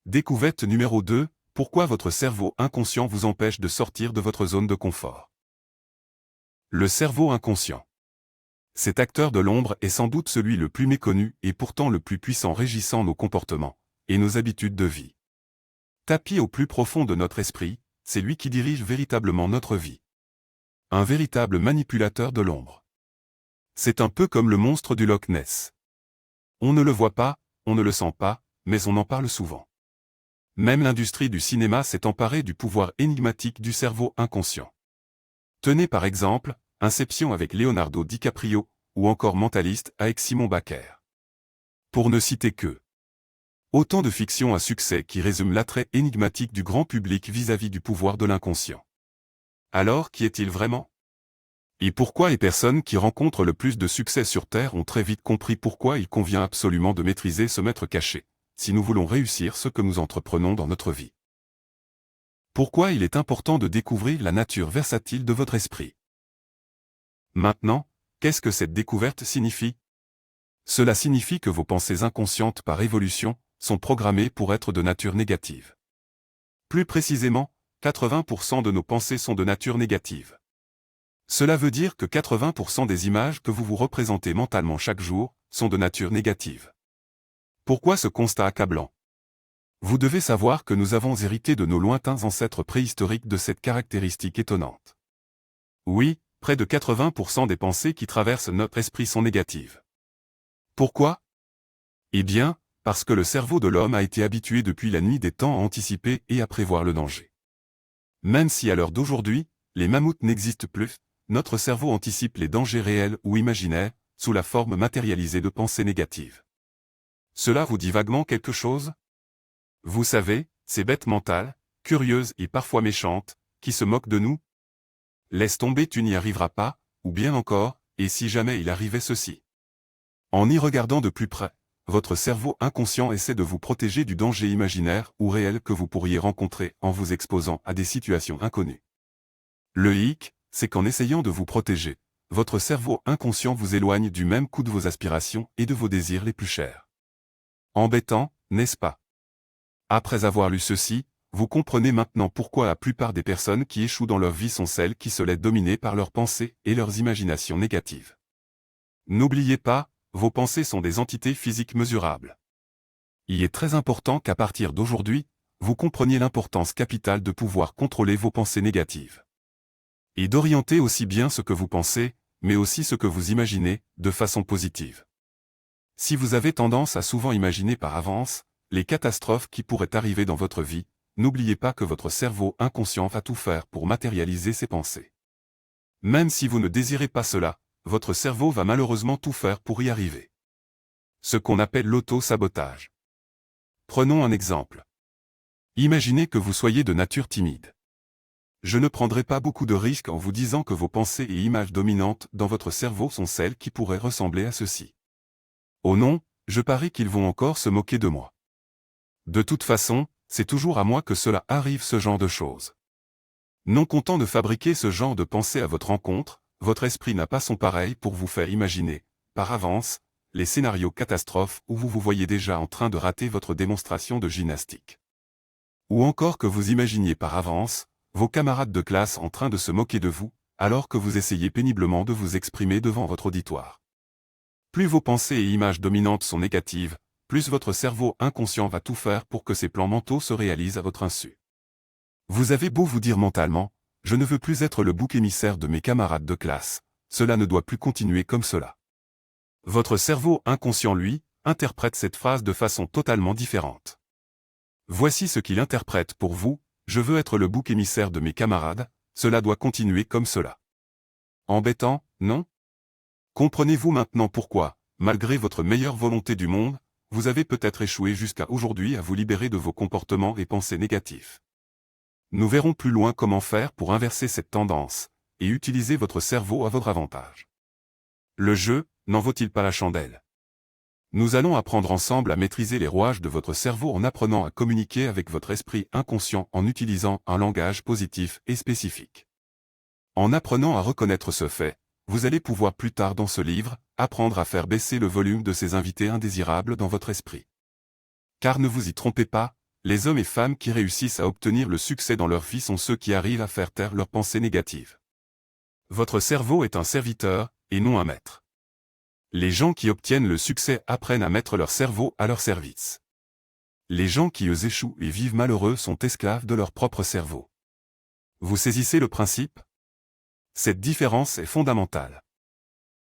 Découverte numéro 2, pourquoi votre cerveau inconscient vous empêche de sortir de votre zone de confort. Le cerveau inconscient. Cet acteur de l'ombre est sans doute celui le plus méconnu et pourtant le plus puissant régissant nos comportements et nos habitudes de vie. Tapi au plus profond de notre esprit, c'est lui qui dirige véritablement notre vie. Un véritable manipulateur de l'ombre. C'est un peu comme le monstre du Loch Ness. On ne le voit pas, on ne le sent pas, mais on en parle souvent. Même l'industrie du cinéma s'est emparée du pouvoir énigmatique du cerveau inconscient. Tenez par exemple, Inception avec Leonardo DiCaprio, ou encore Mentaliste avec Simon Baker. Pour ne citer que. Autant de fictions à succès qui résument l'attrait énigmatique du grand public vis-à-vis du pouvoir de l'inconscient. Alors, qui est-il vraiment? Et pourquoi les personnes qui rencontrent le plus de succès sur Terre ont très vite compris pourquoi il convient absolument de maîtriser ce maître caché, si nous voulons réussir ce que nous entreprenons dans notre vie. Pourquoi il est important de découvrir la nature versatile de votre esprit. Maintenant, qu'est-ce que cette découverte signifie? Cela signifie que vos pensées inconscientes par évolution sont programmées pour être de nature négative. Plus précisément, 80% de nos pensées sont de nature négative. Cela veut dire que 80% des images que vous vous représentez mentalement chaque jour sont de nature négative. Pourquoi ce constat accablant? Vous devez savoir que nous avons hérité de nos lointains ancêtres préhistoriques de cette caractéristique étonnante. Oui, près de 80% des pensées qui traversent notre esprit sont négatives. Pourquoi? Eh bien, parce que le cerveau de l'homme a été habitué depuis la nuit des temps à anticiper et à prévoir le danger. Même si à l'heure d'aujourd'hui, les mammouths n'existent plus, notre cerveau anticipe les dangers réels ou imaginaires, sous la forme matérialisée de pensées négatives. Cela vous dit vaguement quelque chose? Vous savez, ces bêtes mentales, curieuses et parfois méchantes, qui se moquent de nous? Laisse tomber, tu n'y arriveras pas, ou bien encore, et si jamais il arrivait ceci? En y regardant de plus près, votre cerveau inconscient essaie de vous protéger du danger imaginaire ou réel que vous pourriez rencontrer en vous exposant à des situations inconnues. Le hic, c'est qu'en essayant de vous protéger, votre cerveau inconscient vous éloigne du même coup de vos aspirations et de vos désirs les plus chers. Embêtant, n'est-ce pas? Après avoir lu ceci, vous comprenez maintenant pourquoi la plupart des personnes qui échouent dans leur vie sont celles qui se laissent dominer par leurs pensées et leurs imaginations négatives. N'oubliez pas, vos pensées sont des entités physiques mesurables. Il est très important qu'à partir d'aujourd'hui, vous compreniez l'importance capitale de pouvoir contrôler vos pensées négatives. Et d'orienter aussi bien ce que vous pensez, mais aussi ce que vous imaginez, de façon positive. Si vous avez tendance à souvent imaginer par avance les catastrophes qui pourraient arriver dans votre vie, n'oubliez pas que votre cerveau inconscient va tout faire pour matérialiser ces pensées. Même si vous ne désirez pas cela, votre cerveau va malheureusement tout faire pour y arriver. Ce qu'on appelle l'auto-sabotage. Prenons un exemple. Imaginez que vous soyez de nature timide. Je ne prendrai pas beaucoup de risques en vous disant que vos pensées et images dominantes dans votre cerveau sont celles qui pourraient ressembler à ceci. Oh non, je parie qu'ils vont encore se moquer de moi. De toute façon, c'est toujours à moi que cela arrive, ce genre de choses. Non content de fabriquer ce genre de pensée à votre rencontre, votre esprit n'a pas son pareil pour vous faire imaginer, par avance, les scénarios catastrophes où vous vous voyez déjà en train de rater votre démonstration de gymnastique. Ou encore que vous imaginiez par avance, vos camarades de classe en train de se moquer de vous, alors que vous essayez péniblement de vous exprimer devant votre auditoire. Plus vos pensées et images dominantes sont négatives, plus votre cerveau inconscient va tout faire pour que ces plans mentaux se réalisent à votre insu. Vous avez beau vous dire mentalement, je ne veux plus être le bouc émissaire de mes camarades de classe, cela ne doit plus continuer comme cela. Votre cerveau inconscient, lui, interprète cette phrase de façon totalement différente. Voici ce qu'il interprète pour vous: je veux être le bouc émissaire de mes camarades, cela doit continuer comme cela. Embêtant, non? Comprenez-vous maintenant pourquoi, malgré votre meilleure volonté du monde, vous avez peut-être échoué jusqu'à aujourd'hui à vous libérer de vos comportements et pensées négatifs. Nous verrons plus loin comment faire pour inverser cette tendance, et utiliser votre cerveau à votre avantage. Le jeu, n'en vaut-il pas la chandelle? Nous allons apprendre ensemble à maîtriser les rouages de votre cerveau en apprenant à communiquer avec votre esprit inconscient en utilisant un langage positif et spécifique. En apprenant à reconnaître ce fait, vous allez pouvoir plus tard dans ce livre, apprendre à faire baisser le volume de ces invités indésirables dans votre esprit. Car ne vous y trompez pas, Les hommes et femmes qui réussissent à obtenir le succès dans leur vie sont ceux qui arrivent à faire taire leurs pensées négatives. Votre cerveau est un serviteur, et non un maître. Les gens qui obtiennent le succès apprennent à mettre leur cerveau à leur service. Les gens qui eux échouent et vivent malheureux sont esclaves de leur propre cerveau. Vous saisissez le principe? Cette différence est fondamentale.